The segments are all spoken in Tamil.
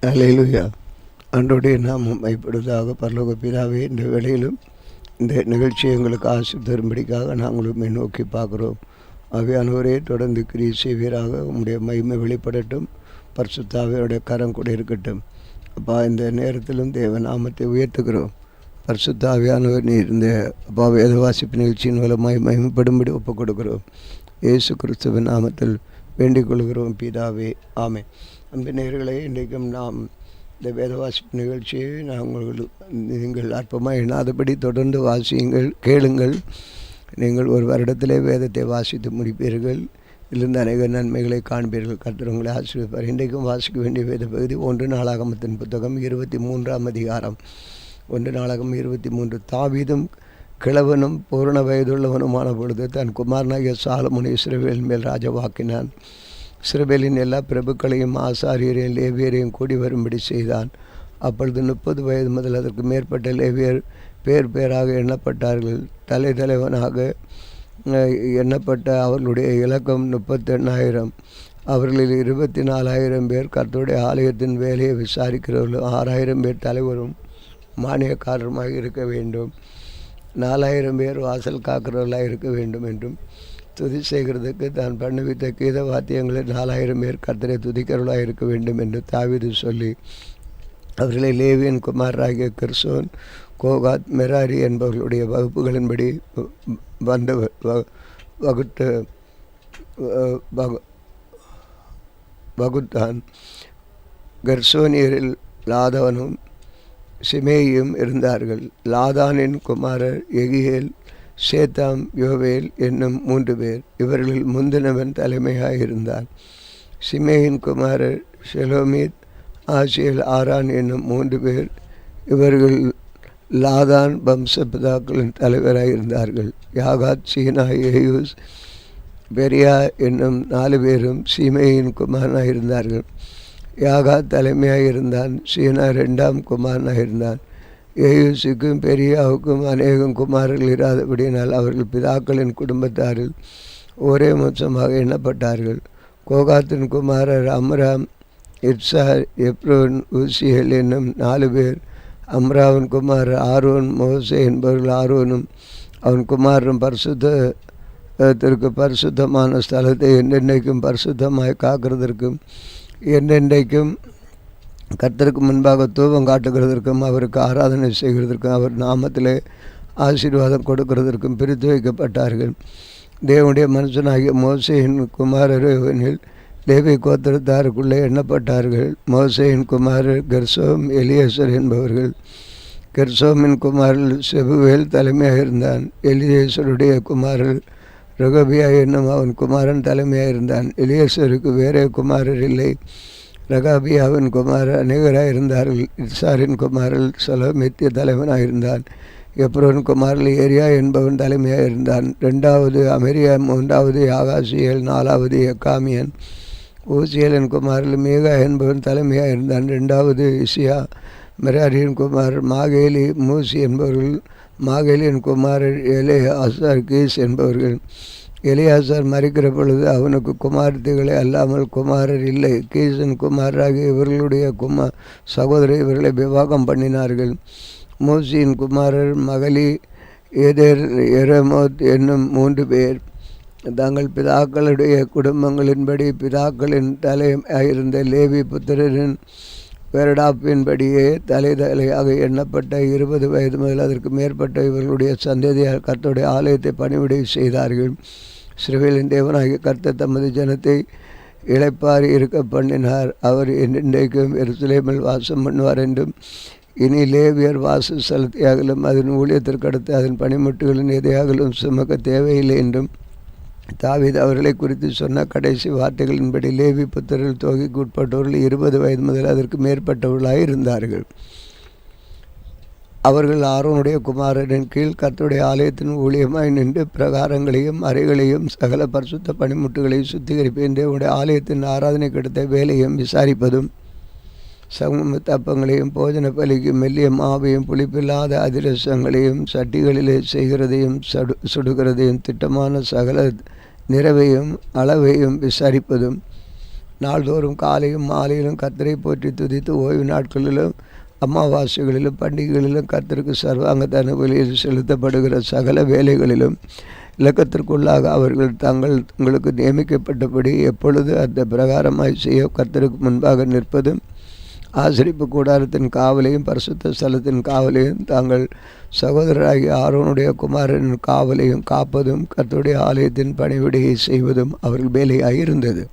அல்லேலூயா. ஆண்டவருடைய நாமம் மைப்படுவதாக. பரலோக பிதாவே, இந்த வேளையிலும் இந்த நிகழ்ச்சி எங்களுக்கு ஆசி தரும்படிக்காக நாங்களும் நோக்கி பார்க்குறோம். ஆவியானவரே, தொடர்ந்து கிரியை செய்வீராக. உம்முடைய மகிமை வெளிப்படட்டும். பரிசுத்தாவியோடைய கரம் கூட இருக்கட்டும். அப்பா, இந்த நேரத்திலும் தேவ நாமத்தை உயர்த்துகிறோம். பரிசுத்தாவியானவர் நீர் இந்த அப்பா வேத வாசிப்பு நிகழ்ச்சியின் மூலமாய் மகிமைப்படும்படி ஒப்புக் கொடுக்கிறோம். இயேசு கிறிஸ்துவின் நாமத்தில் வேண்டிக் கொள்கிறோம் பிதாவே, ஆமென். அன்பு நேயர்களே, இன்றைக்கும் நாம் இந்த வேத வாசிப்பு நிகழ்ச்சியை நீங்கள் அற்பமாக எண்ணாதபடி தொடர்ந்து வாசியுங்கள், கேளுங்கள். நீங்கள் ஒரு வருடத்திலே வேதத்தை வாசித்து முடிப்பீர்கள். இதிலிருந்து அநேக நன்மைகளை காண்பீர்கள். கர்த்தர் உங்களை ஆசீர்வதிப்பார். இன்றைக்கும் வாசிக்க வேண்டிய வேத பகுதி 1 நாளாகமத்தின் புத்தகம் 23ஆம் அதிகாரம். 1 நாளாகமம் 23. தாவீதும் கிழவனும் பூரண வயதுள்ளவனுமான பொழுது தன் குமாரனாகிய சாலமோனை இஸ்ரவேலின் மேல் ராஜாவாக்கினான். இஸ்ரவேலின் எல்லா பிரபுக்களையும் ஆசாரியரையும் லேவியரையும் கூடி வரும்படி செய்தான். அப்பொழுது 30 வயது முதல் அதற்கு மேற்பட்ட லேவியர் பேர் பேராக எண்ணப்பட்டார்கள். தலைவனாக எண்ணப்பட்ட அவர்களுடைய இலக்கம் 38,000. அவர்களில் 24,000 பேர் கர்த்தருடைய ஆலயத்தின் வேலையை விசாரிக்கிறவர்களும் 6,000 பேர் தலைவரும் மானியக்காரருமாக இருக்க வேண்டும். 4,000 பேர் வாசல் காக்கிறவர்களாக இருக்க வேண்டும் என்றும், துதி செய்கிறதுக்கு தான் பண்ணுவித்த கீத வாத்தியங்களில் 4,000 பேர் கர்த்தரை துதிக்கிறவர்களாக இருக்க வேண்டும் என்று தாவீது சொல்லி அவர்களை லேவியன் குமாரராகிய கெர்சோன், கோகாத், மெராரி என்பவர்களுடைய வகுப்புகளின்படி வகுத்தான். கெர்சோனியரில் லாதானும் சிமேயும் இருந்தார்கள். லாதானின் குமாரர் எகியேல், சேத்தாம், யோவேல் என்னும் 3 பேர். இவர்களில் முந்தினவன் தலைமையாக இருந்தான். சிமேயின் குமாரர் ஷெலோமித், ஆசியல், ஆரான் என்னும் 3 பேர். இவர்கள் லாதான் வம்சபிதாக்களின் தலைவராக இருந்தார்கள். யாகாத், சீனா, ஏயூஸ், பெரியா என்னும் 4 பேரும் சீமேயின் குமாரனாக இருந்தார்கள். யாகாத் தலைமையாக இருந்தான். சீனா 2ஆம் குமாரனாக இருந்தான். ஏயூசுக்கும் பெரியாவுக்கும் அநேகம் குமாரர்கள் இராதபடியினால் அவர்கள் பிதாக்களின் குடும்பத்தாரில் ஒரே வம்சமாக எண்ணப்பட்டார்கள். கோகாத்தின் குமாரர் அம்ராம், இட்சார், எப்ரோன், ஊசியல் என்னும் 4 பேர். அம்ராவின் குமாரர் ஆரோன், மோசே என்பவர்கள். ஆரோனும் அவன் குமாரரும் பரிசுத்தமான ஸ்தலத்தை என்றென்றைக்கும் பரிசுத்தமாய் காக்கிறதற்கும் என்றென்றைக்கும் கர்த்தருக்கு முன்பாக தூபம் காட்டுகிறதற்கும் அவருக்கு ஆராதனை செய்கிறதற்கும் அவர் நாமத்திலே ஆசீர்வாதம் கொடுக்கிறதற்கும் பிரித்து வைக்கப்பட்டார்கள். தேவனுடைய மனுஷனாகிய மோசேயின் குமாரரில் லேவி கோத்திரத்தாருக்குள்ளே எண்ணப்பட்டார்கள். மோசேயின் குமாரர் கெர்சோம், எலியேசர் என்பவர்கள். கெர்சோமின் குமாரில் செபுவேல் தலைமையாக இருந்தான். எலியேசருடைய குமாரர் ரகபியா என்னும் அவன் குமாரன் தலைமையாக இருந்தான். எலியேசருக்கு வேறே குமாரர் இல்லை. ரகாபியாவின் குமாரர் அநேகராக இருந்தார்கள். இட்சாரின் குமாரில் சலோமித்திய தலைவனாக இருந்தான். எப்ரோன் குமாரில் ஏரியா என்பவன் தலைமையாக இருந்தான். 2வது அமெரியா, 3வது யாகாசியல், 4வது எக்காமியன். ஊசியலின் குமாரில் மீகா என்பவன் தலைமையாக இருந்தான். 2வது இசியா. மெராரியின் குமாரர் மாகேலி, மூசி என்பவர்கள். மாகேலியின் குமாரர் எலியாசார், கீஸ் என்பவர்கள். எலியாசார் மறிக்கிற பொழுது அவனுக்கு குமாரத்திகளை அல்லாமல் குமாரர் இல்லை. கீசன் குமாரராகிய இவர்களுடைய சகோதரி இவர்களை விவாகம் பண்ணினார்கள். மூசியின் குமாரர் மகளி, ஏதேர், எரமோத் என்னும் 3 பேர். தங்கள் பிதாக்களுடைய குடும்பங்களின்படி பிதாக்களின் தலையாயிருந்த லேவி புத்திரரின் பேரடாப்பின்படியே தலையாக எண்ணப்பட்ட 20 வயது முதல் அதற்கு மேற்பட்ட இவர்களுடைய சந்ததியார் கர்த்தருடைய ஆலயத்தை பணிவிடை செய்தார்கள். இஸ்ரவேலின் தேவனாகிய கர்த்தர் தமது ஜனத்தை இளைப்பாரி இருக்க பண்ணினார். அவர் என்றென்றைக்கும் எருசலேமில் வாசம் பண்ணுவார் என்றும், இனி லேவியர் வாசஸ்தலத்தையாகலும் அதன் ஊழியத்திற்கு அடுத்து அதன் பணிமுட்டுகளின் எதையாகலும் சுமக்க தேவையில்லை என்றும் தாவீது அவர்களை குறித்து சொன்ன கடைசி வார்த்தைகளின்படி லேவி புத்திரர்கள் தொகைக்கு உட்பட்டவர்கள் 20 வயது முதல் அதற்கு மேற்பட்டவர்களாக இருந்தார்கள். அவர்கள் ஆரோனுடைய குமாரரின் கீழ் கர்த்தருடைய ஆலயத்தின் ஊழியமாய் நின்று பிரகாரங்களையும் அறைகளையும் சகல பரிசுத்த பணிமுட்டுகளையும் சுத்திகரிப்பேன். தேவனுடைய ஆலயத்தின் ஆராதனைக்கு அடுத்த வேலையும் விசாரிப்பதும், சமூக தப்பங்களையும் போஜன பலிக்கும் மெல்லிய மாவையும் புளிப்பில்லாத அதிரசங்களையும் சட்டிகளிலே செய்கிறதையும் சுடுகிறதையும் திட்டமான சகல நிறைவையும் அளவையும் விசாரிப்பதும், நாள்தோறும் காலையும் மாலையிலும் கர்த்தரை போற்றி துதித்து ஓய்வு நாட்களிலும் அமாவாசைகளிலும் பண்டிகைகளிலும் கர்த்தருக்கு சர்வாங்க தனபலியில் செலுத்தப்படுகிற சகல வேலைகளிலும் இலக்கத்திற்குள்ளாக அவர்கள் தங்களுக்கு நியமிக்கப்பட்டபடி எப்பொழுது அந்த பிரகாரமாய் செய்ய கர்த்தருக்கு முன்பாக நிற்பதும் ஆசரிப்பு கூடாரத்தின் காவலையும் பரிசுத்த ஸ்தலத்தின் காவலையும் தாங்கள் சகோதரராகிய ஆரோனுடைய குமாரனின் காவலையும் காப்பதும் கர்த்தருடைய ஆலயத்தின் பணிவிடையை செய்வதும் அவர்கள் வேலையாயிருந்தது.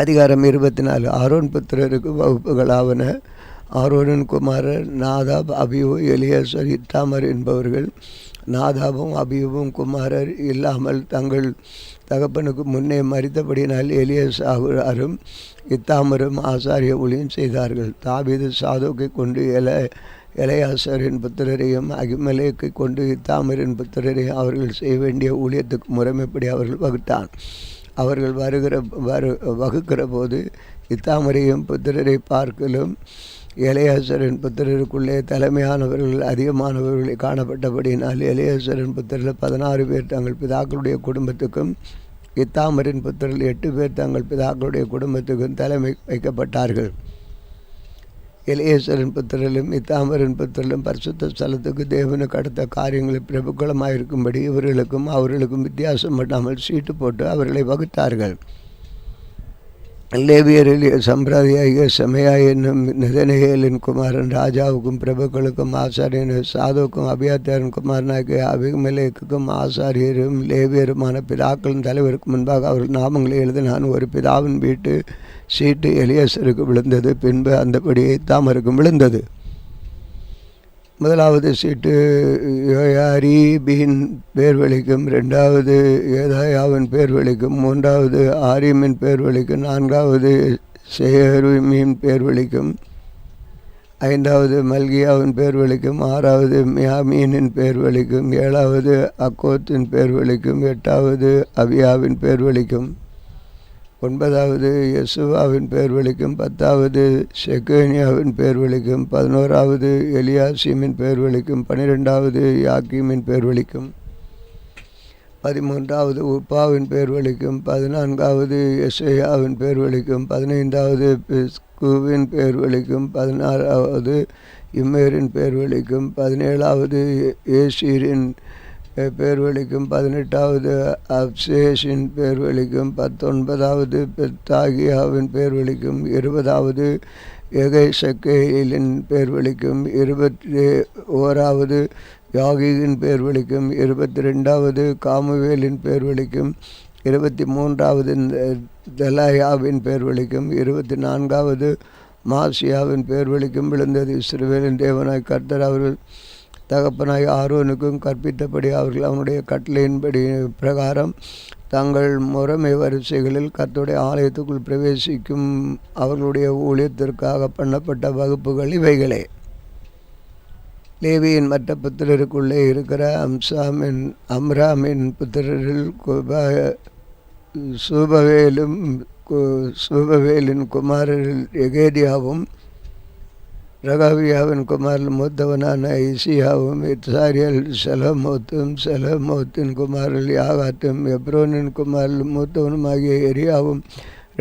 அதிகாரம் 24. ஆரோன் புத்திரருக்கு வகுப்புகளாவன. ஆரோனின் குமாரர் நாதாப், அபியூ, எலியாசர், இத்தாமர் என்பவர்கள். நாதாபும் அபியூவும் குமாரர் இல்லாமல் தங்கள் தகப்பனுக்கு முன்னே மரித்தபடியினால் எலியாசாரும் இத்தாமரும் ஆசாரிய ஊழியம் செய்தார்கள். தாவீது சாதோக்கை கொண்டு எலெயாசாரின் புத்திரரையும் அகிமெலேக்கை கொண்டு இத்தாமரின் புத்திரரையும் அவர்கள் செய்ய வேண்டிய ஊழியத்துக்கு முறைமைப்படி அவர்கள் வகுத்தான். அவர்கள் வகுக்கிற போது இத்தாமரையும் புத்திரரை பார்க்கலும் எலெயாசரின் புத்திரருக்குள்ளே தலைமையானவர்கள் அதிகமானவர்களை காணப்பட்டபடியினால் எலெயாசரின் புத்திரர்கள் 16 பேர் தங்கள் பிதாக்களுடைய குடும்பத்துக்கும் இத்தாமரின் புத்திரர்கள் 8 பேர் தங்கள் பிதாக்களுடைய குடும்பத்துக்கும் தலைமை வைக்கப்பட்டார்கள். எலியேசரின் புத்திரலும் இத்தாமரின் புத்திரலும் பரிசுத்த ஸ்தலத்துக்கு தேவனுக்கு அடுத்த காரியங்களில் பிரபுக்களமாயிருக்கும்படி இவர்களுக்கும் அவர்களுக்கும் வித்தியாசம் பண்ணாமல் சீட்டு போட்டு அவர்களை வகுத்தார்கள். லேவியரில் சம்பிரதாய செமையா என்னும் நெதனேயேலின் குமாரன் ராஜாவுக்கும் பிரபுக்களுக்கும் ஆசாரியன் சாதோக்கும் அபியாத்தாரின் குமாரனாகிய அபிமெலேக்குக்கும் ஆசாரியரும் லேவியருமான பிதாக்களின் தலைவருக்கு முன்பாக அவர்கள் நாமங்களை எழுதினான். ஒரு பிதாவின் வீட்டு சீட்டு எலியாசருக்கு விழுந்தது. பின்பு அந்தபடியே இத்தாமருக்கும் விழுந்தது. முதலாவது சீட்டு யோயாரீபின் பேர் வழிக்கும், 2வது ஏதாயாவின் பேர் வழிக்கும், 3வது ஆரீமின் பேர் வழிக்கும், 4வது சேருமின் பேர் வழிக்கும், 5வது மல்கியாவின் பேர் வழிக்கும், 6வது மியாமீனின் பேர் வழிக்கும், 7வது அக்கோத்தின் பேர் வழிக்கும், 8வது அபியாவின் பேர் வழிக்கும், 9வது யெசுவாவின் பேர் வழிக்கும், 10வது செக்கேனியாவின் பேர் வழிக்கும், 11வது எலியாசிமின் பேர் வழிக்கும், 12வது யாக்கீமின் பேர் வழிக்கும், 13வது உப்பாவின் பேர் வழிக்கும், 14வது எசையாவின் பேர் வழிக்கும், 15வது பிஸ்குவின் பேர் வழிக்கும், 16வது இம்மேரின் பேர் வழிக்கும், 17வது ஏசீரின் பேர் வழிக்கும், 18வது அப்சேஷின் பேர் வழிக்கும், 19வது பெத்தாகியாவின் பேர் வழிக்கும், 20வது எகைசக்கேலின் பேர் வழிக்கும், 21வது யாகியின் பேர் வழிக்கும், 22வது காமுவேலின் பேர் வழிக்கும், 23வது தெலாயாவின் பேர் வழிக்கும், 24வது மாசியாவின் பேர் வழிக்கும் விழுந்தது. இஸ்ரவேலின் தேவனாய் கர்த்தர் அவர்கள் தகப்பனாய் ஆரோனுக்கும் கற்பித்தபடி அவர்கள் அவனுடைய கட்டளையின்படி பிரகாரம் தங்கள் முறைமை வரிசைகளில் கர்த்தருடைய ஆலயத்துக்குள் பிரவேசிக்கும் அவர்களுடைய ஊழியத்திற்காக பண்ணப்பட்ட வகுப்புகள் இவைகளே. லேவியின் மற்ற புத்திரருக்குள்ளே இருக்கிற அம்ராமின் புத்திரரில் சூபவேலின் குமாரரில் எகேதியாவும் ரகாவியாவின் குமாரில் மூத்தவனான இசியாவும் இத்சாரியல் செலமோத்தின் குமாரில் யாகாத்தும் எப்ரோனின் குமாரில் மூத்தவனுமாகிய எரியாவும்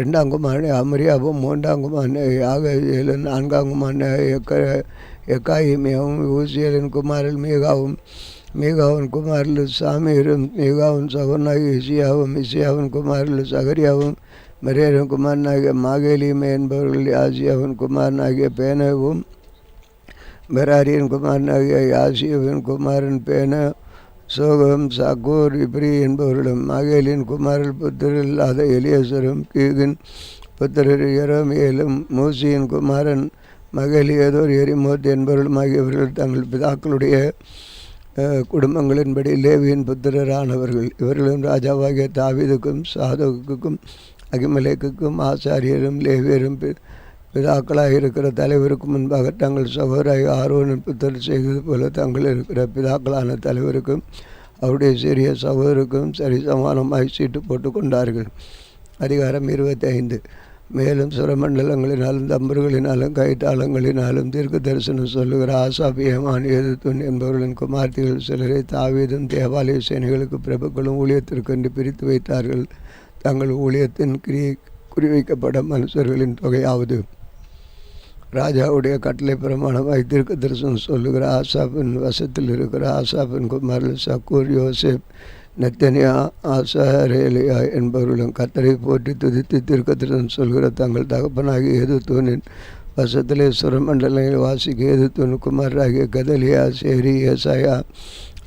2ஆம் குமாரன் அமரியாவும் 3ஆம் குமாரன் யாகேலும் 4ஆம் குமாரன் எக்காயிமியாவும் ஊசியலின் குமாரில் மீகாவின் குமாரில் சாமீரும் மீகாவின் சகோதரனாகிய இசியாவின் குமாரில் சகரியாவும் மரியரின் குமாரனாகிய மாகேலியுமே என்பவர்கள் யாசியாவின் குமாரனாகிய பேனவும் மெராரியின் குமாரனாகிய யாசியாவின் குமாரன் பேன சோகம் சாக்கூர் இப்ரி என்பவர்களும் மாகேலியின் குமாரில் புத்திரர் இல்லாத எலியேசரும் கீகின் புத்திரர் எரோமியேலும் மூசியின் குமாரன் மகேலியதோர் எரிமோத் என்பவர்களும் ஆகியவர்கள் தங்கள் பிதாக்களுடைய குடும்பங்களின்படி லேவியின் புத்திரரானவர்கள். இவர்களும் ராஜாவாகிய தாவீதுக்கும் சாதோக்குக்கும் அகிமெலேக்குக்கும் ஆசாரியரும் லேவியரும் பிதாக்களாக இருக்கிற தலைவருக்கு முன்பாக தங்கள் சகோதராய் ஆரோனின் புத்திரர் செய்தது போல தங்கள் இருக்கிற பிதாக்களான தலைவருக்கும் அவருடைய சிறிய சகோதரருக்கும் சரிசமானமாய் சீட்டு போட்டு கொண்டார்கள். அதிகாரம் 25. மேலும் சுரமண்டலங்களினாலும் தம்புகளினாலும் கைத்தாளங்களினாலும் தீர்க்க தரிசனம் சொல்லுகிற ஆசாபியமான் ஏதுத்துன் என்பவர்களின் குமார்த்திகள் சிலரை தாவீதும் தேவாலய சேனைகளுக்கு பிரபுக்களும் ஊழியத்திற்கென்று பிரித்து வைத்தார்கள். தங்கள் ஊழியத்தின் குறிவைக்கப்பட்ட மனுஷர்களின் தொகையாவது ராஜாவுடைய கட்டளை பிரமாணமாய் தீர்க்க தரிசனம் சொல்லுகிற ஆசாப்பின் வசத்தில் இருக்கிற ஆசாப்பின் குமாரல் சக்கூர், யோசேப், நெத்தனியா, ஆசாரேலியா என்பவர்களும் கர்த்தரை போற்றி துதித்து தீர்க்க தரிசனம் சொல்கிற தங்கள் தகப்பனாகிய எதுத்தூனின் வசத்திலே சுரமண்டலங்களில் வாசிக்க எதுத்தூன் குமாரராகிய கதலியா, சேரி, ஏசாயா,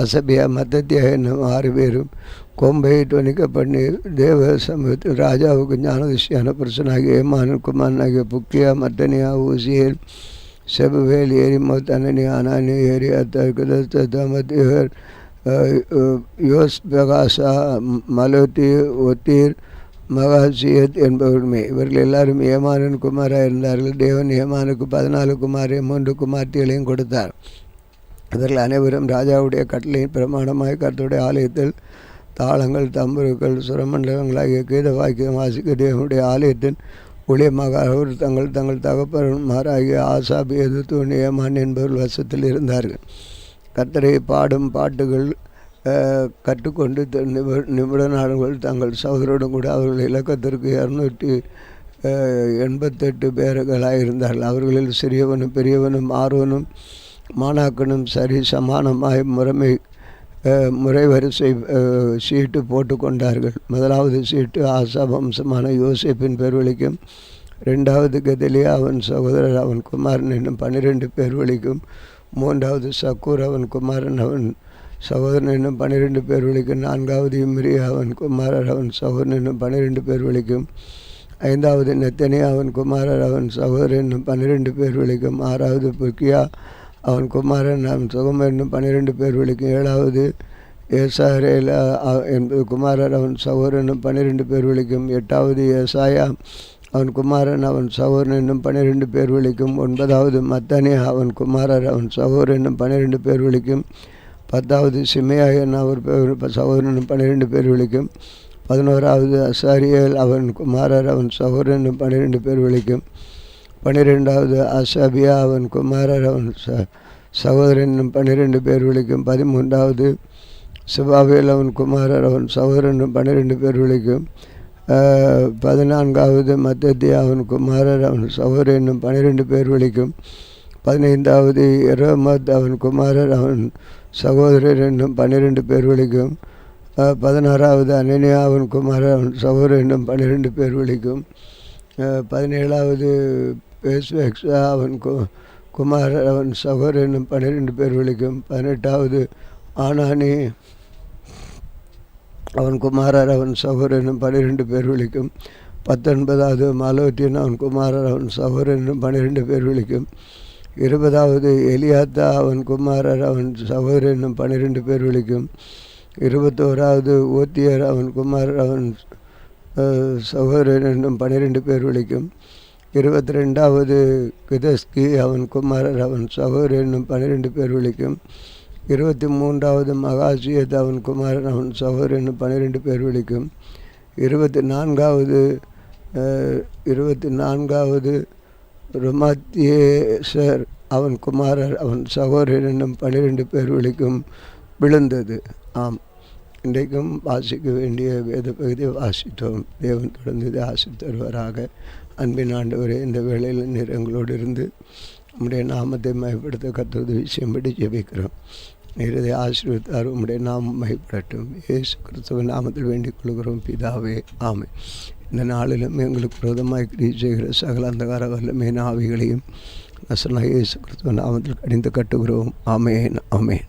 அசபியா, மத்தத்தியா என்னும் 6 பேரும் கொம்பை துணிக்க பண்ணி தேவ சமூகத்தில் ராஜாவுக்கு ஞானதிஷ்யான புருஷனாகிய ஏமான் குமாரனாகிய புக்கியா, மத்தனியா, ஊசியல், செபுவேல், ஏரிமோத், அனனியா, அனானி, ஏரியா, தமத்தியர், யோஸ்பகாசா, மலோத்தி, ஒத்தீர், மகாசியத் என்பவருமே. இவர்கள் எல்லாரும் ஏமானின் குமாராக இருந்தார்கள். தேவன் ஏமானுக்கு 14 குமாரையும் 3 குமார்த்திகளையும் கொடுத்தார். இவர்கள் அனைவரும் ராஜாவுடைய கட்டளையின் பிரமாணமாய் கர்த்தருடைய ஆலயத்தில் தாளங்கள், தம்புருக்கள், சுரமண்டலங்களாகிய கீத வாக்கியம் வாசிக்க தேவனுடைய ஆலயத்தின் ஊழியமாக அவர் தங்கள் தகப்பன்மாராகிய ஆசாப், எதுத்தூன், ஏமான் என்பவர்கள் வசத்தில் இருந்தார்கள். கர்த்தரை பாடும் பாட்டுகள் கற்றுக்கொண்டு நிபுணர்கள் தங்கள் சகோதரோடும் கூட அவர்கள் இலக்கத்திற்கு 288 பேர்களாக இருந்தார்கள். அவர்களில் சிறியவனும் பெரியவனும் ஆர்வனும் மாணாக்கனும் சரி சமானமாய் முறை வரிசை சீட்டு போட்டு கொண்டார்கள். முதலாவது சீட்டு ஆசா வம்சமான யோசேப்பின் பேர் வழிக்கும், 2வது கெதலியா அவன் சகோதரர் அவன் குமாரன் என்னும் 12 பேர் வழிக்கும், 3வது சக்கூர் அவன் குமாரன் அவன் சகோதரன் என்னும் 12 பேர் வழிக்கும், 4வது இம்ரி அவன் குமாரர் அவன் சகோதரன் என்னும் 12 பேர் வழிக்கும், 5வது நெத்தனியா அவன் குமாரர் அவன் சகோதரன் என்னும் 12 பேர் வழிக்கும், 6வது புக்கியா அவன் குமாரன் அவன் சுகம் என்னும் 12 பேர் வழிக்கும், 7வது ஏசாரேலா என்பது குமாரர் அவன் சகோதரன் என்னும் 12 பேர் வழிக்கும், 8வது ஏசாயா அவன் குமாரன் அவன் சகோதரன் என்னும் 12 பேர் வழிக்கும், 9வது மத்தனியா அவன் குமாரர் அவன் சகோதரன் என்னும் 12 பேர் வழிக்கும், 10வது சிமையா என் அவர் சகோதரன் என்னும் 12 பேர் வழிக்கும், 11வது அசாரியல் அவன் குமாரர் அவன் சகோதரன் என்னும் 12 பேர் வழிக்கும், 12வது அசபியா அவன் குமாரர் அவன் சகோதரன் என்னும் 12 பேர் வழிக்கும், 13வது சுபாவேல் அவன் குமாரர் அவன் சகோதரன் என்னும் 12 பேர் வழிக்கும், 14வது மத்தத்தியா அவன் குமாரர் அவன் சகோதரன் என்னும் 12 பேர் வழிக்கும், 15வது எரோமத் அவன் குமாரர் அவன் சகோதரர் என்னும் 12 பேர் வழிக்கும், 16வது அனனியா அவன் குமாரர் அவன் சகோதரர் என்னும் 12 பேர் வழிக்கும், 17வது பேஸ்வெக்ஸா அவன் குமாரர் அவன் சகோதரர் என்னும் 12 பேர் வழிக்கும், 18வது ஆனானி அவன் குமாரர் அவன் சகோதரன் என்னும் 12 பேர் வழிக்கும், 19வது மலோத்தியன் அவன் குமாரர் அவன் சகோதரன் என்னும் 12 பேர் வழிக்கும், 20வது எலியாத்தா அவன் குமாரர் அவன் சகோதரன் என்னும் 12 பேர் வழிக்கும், 21வது ஓத்தியர் அவன் குமாரர் அவன் சகோதரன் என்னும் 12 பேர் வழிக்கும், 22வது கிதஸ்கி அவன் குமாரர் அவன் சகோதரன் என்னும் 12 பேர் வழிக்கும், 23வது மகாசியத் அவன் குமாரன் அவன் சகோதரன் என்னும் 12 பேர் வழிக்கும், 24வது ருமத்தியேசர் அவன் குமாரர் அவன் சகோதரன் என்னும் 12 பேர் வழிக்கும் விழுந்தது. ஆம், இன்றைக்கும் வாசிக்க வேண்டிய வேத பகுதியை வாசித்தோம். தேவன் தொடர்ந்து இதை ஆசித்து தருவாராக. அன்பின் ஆண்டவரே, இந்த வேளையில் நீர் எங்களோடு இருந்து உம்முடைய நாமத்தை மயப்படுத்த கர்த்தர் விஷயம்படி ஜெபிக்கிறோம். நீர் இதை ஆசீர்வதித்தார். உம்முடைய நாமம் மகிமைப்படட்டும். இயேசு கிறிஸ்துவின் நாமத்தில் வேண்டிக் கொள்கிறோம் பிதாவே, ஆமென். இந்த நாளிலும் எங்களுக்கு விரோதமாய் கிரியை செய்கிற சகல அந்தகார வல்லமையான ஆவிகளையும் நசனாகிய இயேசு கிறிஸ்துவின் நாமத்தில் கடிந்து கட்டுகிறோம். ஆமென், ஆமென்.